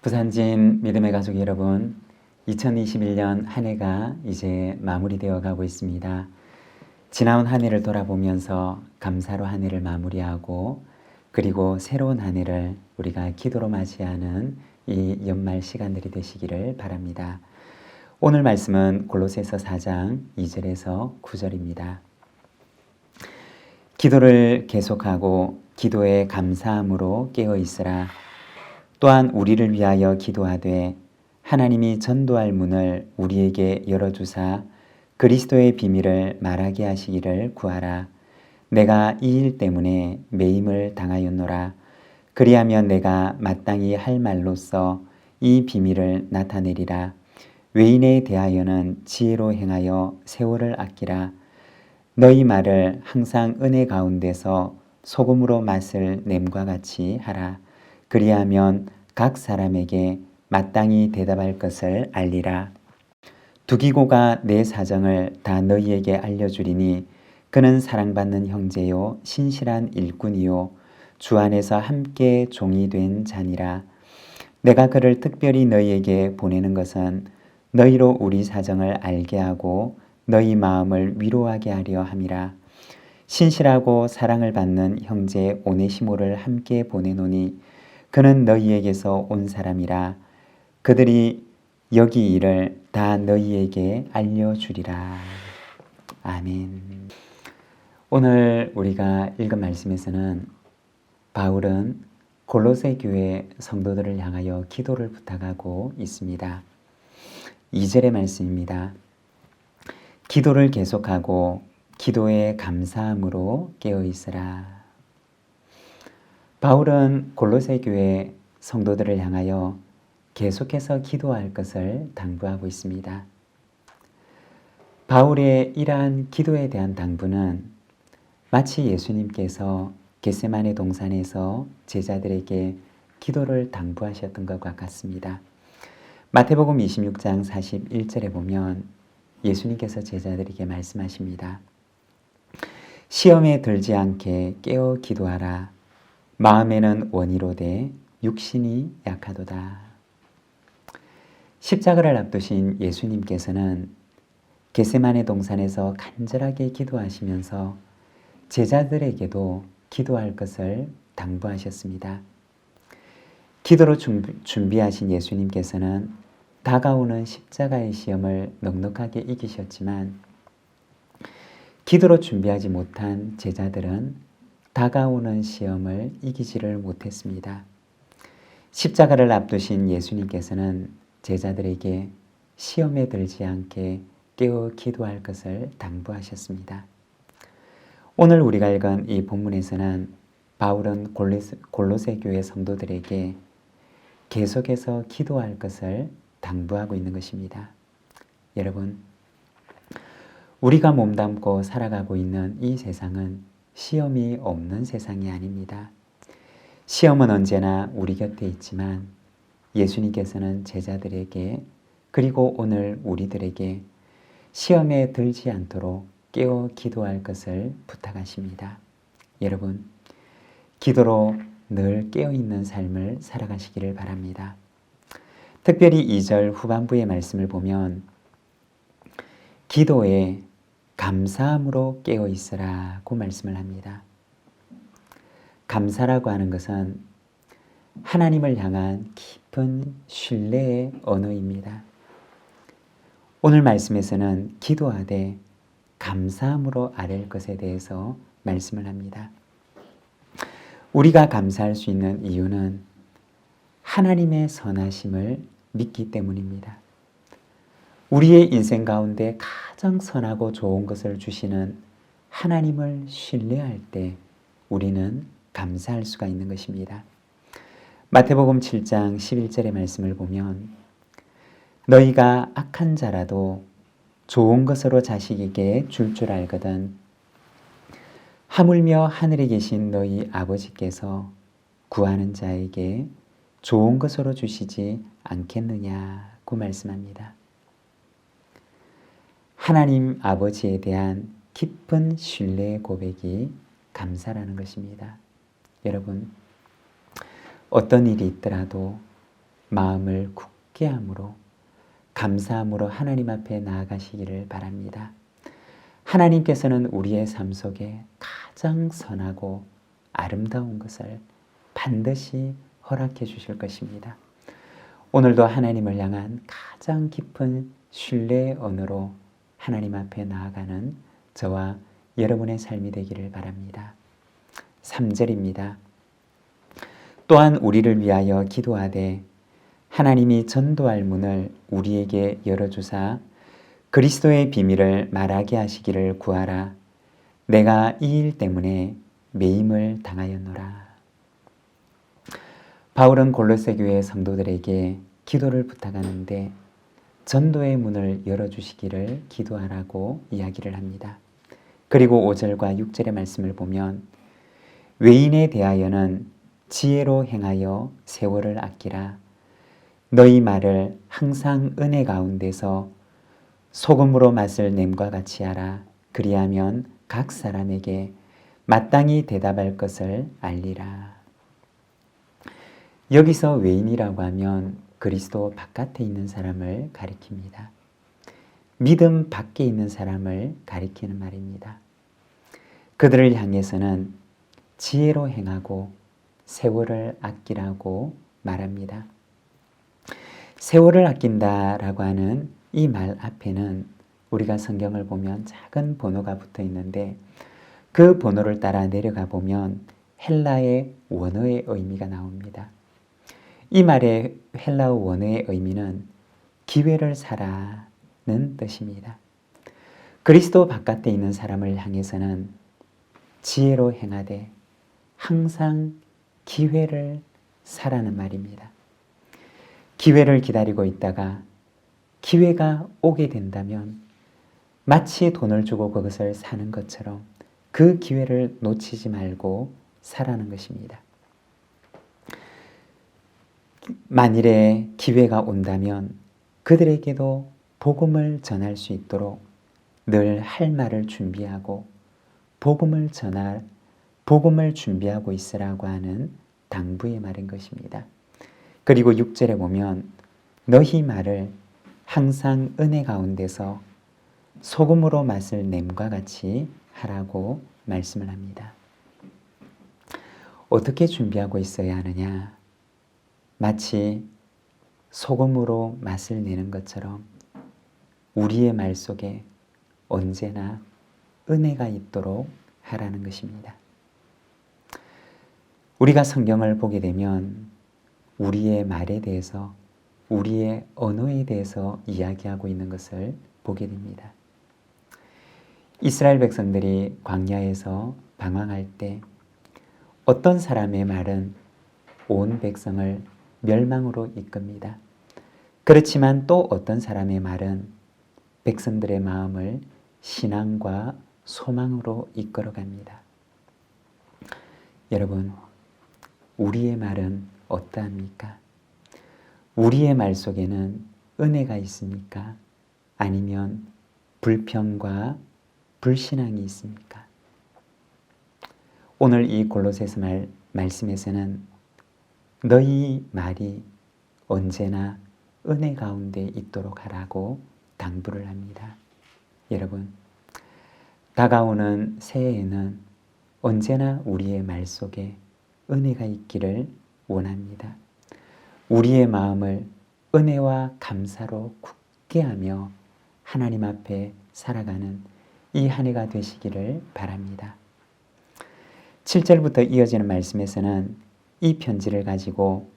부산진 믿음의 가족 여러분, 2021년 한 해가 이제 마무리되어 가고 있습니다. 지나온 한 해를 돌아보면서 감사로 한 해를 마무리하고 그리고 새로운 한 해를 우리가 기도로 맞이하는 이 연말 시간들이 되시기를 바랍니다. 오늘 말씀은 골로새서 4장 2절에서 9절입니다. 기도를 계속하고 기도에 감사함으로 깨어 있으라. 또한 우리를 위하여 기도하되 하나님이 전도할 문을 우리에게 열어주사 그리스도의 비밀을 말하게 하시기를 구하라. 내가 이 일 때문에 매임을 당하였노라. 그리하면 내가 마땅히 할 말로써 이 비밀을 나타내리라. 외인에 대하여는 지혜로 행하여 세월을 아끼라. 너희 말을 항상 은혜 가운데서 소금으로 맛을 냄과 같이 하라. 그리하면 각 사람에게 마땅히 대답할 것을 알리라. 두기고가 내 사정을 다 너희에게 알려주리니 그는 사랑받는 형제요 신실한 일꾼이요 주 안에서 함께 종이 된 자니라. 내가 그를 특별히 너희에게 보내는 것은 너희로 우리 사정을 알게 하고 너희 마음을 위로하게 하려 함이라. 신실하고 사랑을 받는 형제 오네시모를 함께 보내노니 그는 너희에게서 온 사람이라. 그들이 여기 일을 다 너희에게 알려주리라. 아멘. 오늘 우리가 읽은 말씀에서는 바울은 골로새 교회 성도들을 향하여 기도를 부탁하고 있습니다. 2절의 말씀입니다. 기도를 계속하고 기도에 감사함으로 깨어 있으라. 바울은 골로새 교회 성도들을 향하여 계속해서 기도할 것을 당부하고 있습니다. 바울의 이러한 기도에 대한 당부는 마치 예수님께서 겟세마네 동산에서 제자들에게 기도를 당부하셨던 것과 같습니다. 마태복음 26장 41절에 보면 예수님께서 제자들에게 말씀하십니다. 시험에 들지 않게 깨어 기도하라. 마음에는 원이로되 육신이 약하도다. 십자가를 앞두신 예수님께서는 겟세마네 동산에서 간절하게 기도하시면서 제자들에게도 기도할 것을 당부하셨습니다. 기도로 준비하신 예수님께서는 다가오는 십자가의 시험을 넉넉하게 이기셨지만 기도로 준비하지 못한 제자들은 다가오는 시험을 이기지를 못했습니다. 십자가를 앞두신 예수님께서는 제자들에게 시험에 들지 않게 깨어 기도할 것을 당부하셨습니다. 오늘 우리가 읽은 이 본문에서는 바울은 골로새 교회 성도들에게 계속해서 기도할 것을 당부하고 있는 것입니다. 여러분, 우리가 몸담고 살아가고 있는 이 세상은 시험이 없는 세상이 아닙니다. 시험은 언제나 우리 곁에 있지만 예수님께서는 제자들에게 그리고 오늘 우리들에게 시험에 들지 않도록 깨어 기도할 것을 부탁하십니다. 여러분, 기도로 늘 깨어있는 삶을 살아가시기를 바랍니다. 특별히 2절 후반부의 말씀을 보면 기도에 감사함으로 깨어 있으라고 말씀을 합니다. 감사라고 하는 것은 하나님을 향한 깊은 신뢰의 언어입니다. 오늘 말씀에서는 기도하되 감사함으로 아랠 것에 대해서 말씀을 합니다. 우리가 감사할 수 있는 이유는 하나님의 선하심을 믿기 때문입니다. 우리의 인생 가운데 가장 선하고 좋은 것을 주시는 하나님을 신뢰할 때 우리는 감사할 수가 있는 것입니다. 마태복음 7장 11절의 말씀을 보면 너희가 악한 자라도 좋은 것으로 자식에게 줄 줄 알거든 하물며 하늘에 계신 너희 아버지께서 구하는 자에게 좋은 것으로 주시지 않겠느냐고 말씀합니다. 하나님 아버지에 대한 깊은 신뢰의 고백이 감사라는 것입니다. 여러분, 어떤 일이 있더라도 마음을 굳게 함으로 감사함으로 하나님 앞에 나아가시기를 바랍니다. 하나님께서는 우리의 삶 속에 가장 선하고 아름다운 것을 반드시 허락해 주실 것입니다. 오늘도 하나님을 향한 가장 깊은 신뢰의 언어로 하나님 앞에 나아가는 저와 여러분의 삶이 되기를 바랍니다. 3절입니다. 또한 우리를 위하여 기도하되 하나님이 전도할 문을 우리에게 열어주사 그리스도의 비밀을 말하게 하시기를 구하라. 내가 이 일 때문에 매임을 당하였노라. 바울은 골로새 교회 성도들에게 기도를 부탁하는데 전도의 문을 열어주시기를 기도하라고 이야기를 합니다. 그리고 5절과 6절의 말씀을 보면 외인에 대하여는 지혜로 행하여 세월을 아끼라. 너희 말을 항상 은혜 가운데서 소금으로 맛을 냄과 같이 하라. 그리하면 각 사람에게 마땅히 대답할 것을 알리라. 여기서 외인이라고 하면 그리스도 바깥에 있는 사람을 가리킵니다. 믿음 밖에 있는 사람을 가리키는 말입니다. 그들을 향해서는 지혜로 행하고 세월을 아끼라고 말합니다. 세월을 아낀다라고 하는 이 말 앞에는 우리가 성경을 보면 작은 번호가 붙어 있는데 그 번호를 따라 내려가 보면 헬라의 원어의 의미가 나옵니다. 이 말의 헬라어 원어의 의미는 기회를 사라는 뜻입니다. 그리스도 바깥에 있는 사람을 향해서는 지혜로 행하되 항상 기회를 사라는 말입니다. 기회를 기다리고 있다가 기회가 오게 된다면 마치 돈을 주고 그것을 사는 것처럼 그 기회를 놓치지 말고 사라는 것입니다. 만일에 기회가 온다면 그들에게도 복음을 전할 수 있도록 늘 할 말을 준비하고 복음을 준비하고 있으라고 하는 당부의 말인 것입니다. 그리고 6절에 보면 너희 말을 항상 은혜 가운데서 소금으로 맛을 냄과 같이 하라고 말씀을 합니다. 어떻게 준비하고 있어야 하느냐? 마치 소금으로 맛을 내는 것처럼 우리의 말 속에 언제나 은혜가 있도록 하라는 것입니다. 우리가 성경을 보게 되면 우리의 말에 대해서, 우리의 언어에 대해서 이야기하고 있는 것을 보게 됩니다. 이스라엘 백성들이 광야에서 방황할 때 어떤 사람의 말은 온 백성을 멸망으로 이끕니다. 그렇지만 또 어떤 사람의 말은 백성들의 마음을 신앙과 소망으로 이끌어갑니다. 여러분, 우리의 말은 어떠합니까? 우리의 말 속에는 은혜가 있습니까? 아니면 불평과 불신앙이 있습니까? 오늘 이 골로새서 말씀에서는 너희 말이 언제나 은혜 가운데 있도록 하라고 당부를 합니다. 여러분, 다가오는 새해에는 언제나 우리의 말 속에 은혜가 있기를 원합니다. 우리의 마음을 은혜와 감사로 굳게 하며 하나님 앞에 살아가는 이 한 해가 되시기를 바랍니다. 7절부터 이어지는 말씀에서는 이 편지를 가지고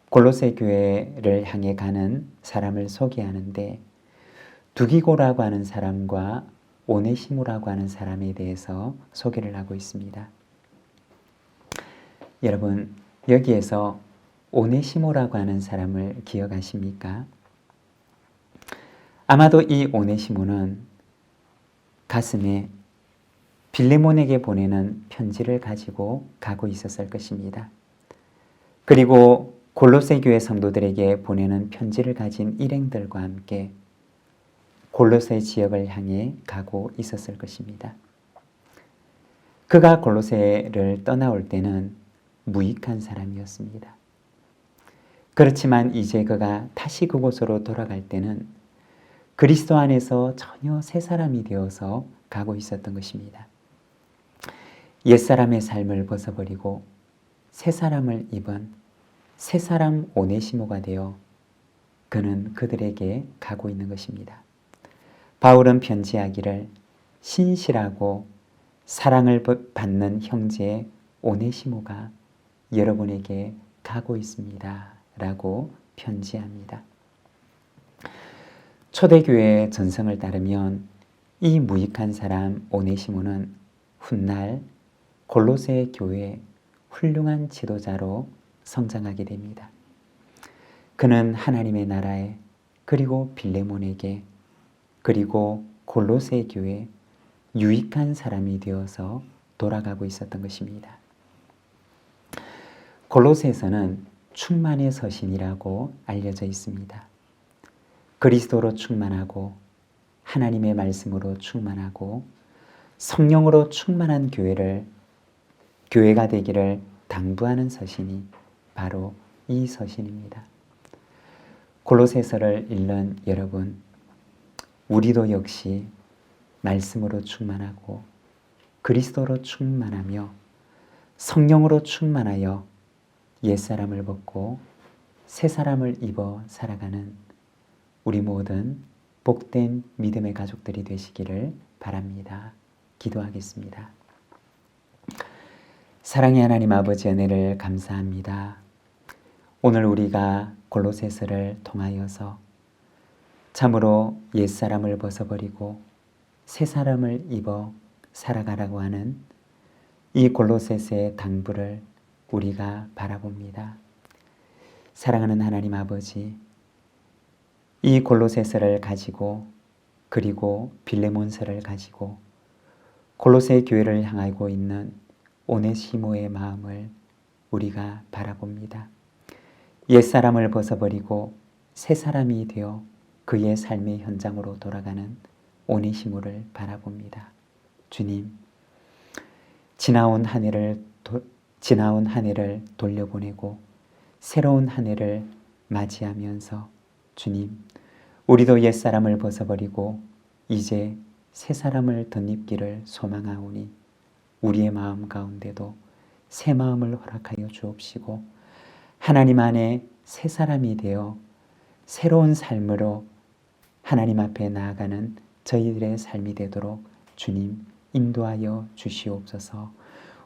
골로새 교회를 향해 가는 사람을 소개하는데 두기고라고 하는 사람과 오네시모라고 하는 사람에 대해서 소개를 하고 있습니다. 여러분, 여기에서 오네시모라고 하는 사람을 기억하십니까? 아마도 이 오네시모는 가슴에 빌레몬에게 보내는 편지를 가지고 가고 있었을 것입니다. 그리고 골로새 교회 성도들에게 보내는 편지를 가진 일행들과 함께 골로새 지역을 향해 가고 있었을 것입니다. 그가 골로새를 떠나올 때는 무익한 사람이었습니다. 그렇지만 이제 그가 다시 그곳으로 돌아갈 때는 그리스도 안에서 전혀 새 사람이 되어서 가고 있었던 것입니다. 옛사람의 삶을 벗어버리고 새 사람을 입은 새 사람 오네시모가 되어 그는 그들에게 가고 있는 것입니다. 바울은 편지하기를 신실하고 사랑을 받는 형제 오네시모가 여러분에게 가고 있습니다. 라고 편지합니다. 초대교회의 전성을 따르면 이 무익한 사람 오네시모는 훗날 골로새 교회의 훌륭한 지도자로 성장하게 됩니다. 그는 하나님의 나라에 그리고 빌레몬에게 그리고 골로새 교회에 유익한 사람이 되어서 돌아가고 있었던 것입니다. 골로새서는 충만의 서신이라고 알려져 있습니다. 그리스도로 충만하고 하나님의 말씀으로 충만하고 성령으로 충만한 교회가 되기를 당부하는 서신이 바로 이 서신입니다. 골로새서를 읽는 여러분, 우리도 역시 말씀으로 충만하고 그리스도로 충만하며 성령으로 충만하여 옛사람을 벗고 새사람을 입어 살아가는 우리 모든 복된 믿음의 가족들이 되시기를 바랍니다. 기도하겠습니다. 사랑의 하나님 아버지 은혜를 감사합니다. 오늘 우리가 골로새서를 통하여서 참으로 옛사람을 벗어버리고 새사람을 입어 살아가라고 하는 이 골로새서의 당부를 우리가 바라봅니다. 사랑하는 하나님 아버지, 이 골로새서를 가지고 그리고 빌레몬서를 가지고 골로새 교회를 향하고 있는 오네시모의 마음을 우리가 바라봅니다. 옛사람을 벗어버리고 새사람이 되어 그의 삶의 현장으로 돌아가는 오네시모를 바라봅니다. 주님, 지나온 한 해를 돌려보내고 새로운 한 해를 맞이하면서 주님, 우리도 옛사람을 벗어버리고 이제 새사람을 덧입기를 소망하오니 우리의 마음 가운데도 새 마음을 허락하여 주옵시고 하나님 안에 새사람이 되어 새로운 삶으로 하나님 앞에 나아가는 저희들의 삶이 되도록 주님 인도하여 주시옵소서.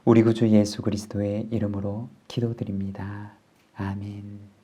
우리 구주 예수 그리스도의 이름으로 기도드립니다. 아멘.